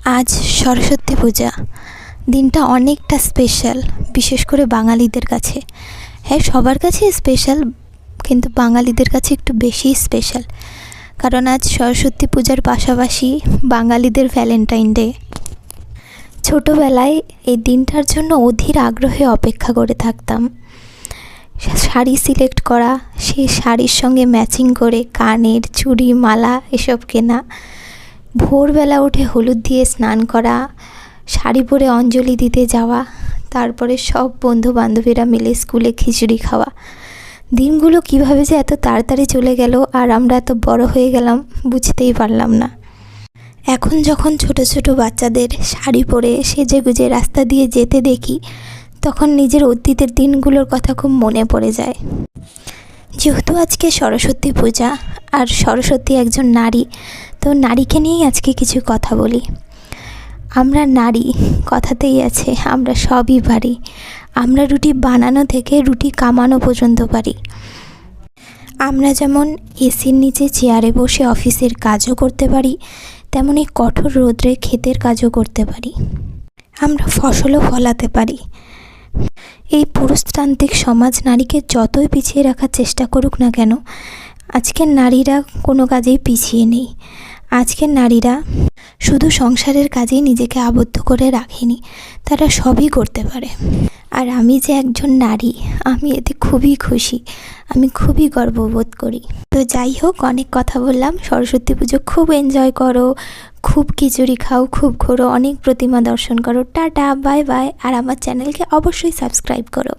আজ সরস্বতী পূজা। দিনটা অনেকটা স্পেশাল, বিশেষ করে বাঙালিদের কাছে। হ্যাঁ, সবার কাছেই স্পেশাল, কিন্তু বাঙালিদের কাছে একটু বেশি স্পেশাল, কারণ আজ সরস্বতী পূজার পাশাপাশি বাঙালিদের ভ্যালেন্টাইন ডে। ছোটোবেলায় এই দিনটার জন্য অধীর আগ্রহে অপেক্ষা করে থাকতাম। শাড়ি সিলেক্ট করা, সেই শাড়ির সঙ্গে ম্যাচিং করে কানের চুড়ি মালা এসব কেনা, ভোরবেলা উঠে হলুদ দিয়ে স্নান করা, শাড়ি পরে অঞ্জলি দিতে যাওয়া, তারপরে সব বন্ধু বান্ধবীরা মিলে স্কুলে খিচুড়ি খাওয়া। দিনগুলো কিভাবে যে এত তাড়াতাড়ি চলে গেল আর আমরা এত বড় হয়ে গেলাম বুঝতেই পারলাম না। এখন যখন ছোট ছোট বাচ্চাদের শাড়ি পরে সেজেগুজে রাস্তা দিয়ে যেতে দেখি, তখন নিজের অতীতের দিনগুলোর কথা খুব মনে পড়ে যায়। যেহেতু আজকে সরস্বতী পূজা আর সরস্বতী একজন নারী, তো নারীকে নিয়েই আজকে কিছু কথা বলি। আমরা নারী, কথাতেই আছে আমরা সবই পারি। আমরা রুটি বানানো থেকে রুটি কামানো পর্যন্ত পারি। আমরা যেমন এসির নিচে চেয়ারে বসে অফিসের কাজও করতে পারি, তেমনি কঠোর রোদ্রে ক্ষেতের কাজও করতে পারি। আমরা ফসলও ফলাতে পারি। এই পুরুষতান্ত্রিক সমাজ নারীকে যতই পিছিয়ে রাখার চেষ্টা করুক না কেন, আজকের নারীরা কোনো কাজেই পিছিয়ে নেই। আজকের নারীরা শুধু সংসারের কাজেই নিজেকে আবদ্ধ করে রাখেনি, তারা সবই করতে পারে। আর আমি যে একজন নারী, আমি এতে খুবই খুশি, আমি খুবই গর্ববোধ করি। তো যাই হোক, অনেক কথা বললাম। সরস্বতী পুজো খুব এনজয় করো, খুব খিচুড়ি খাও, খুব ঘোরো, অনেক প্রতিমা দর্শন করো। Tata, bye bye. আর আমার চ্যানেলকে অবশ্যই সাবস্ক্রাইব করো।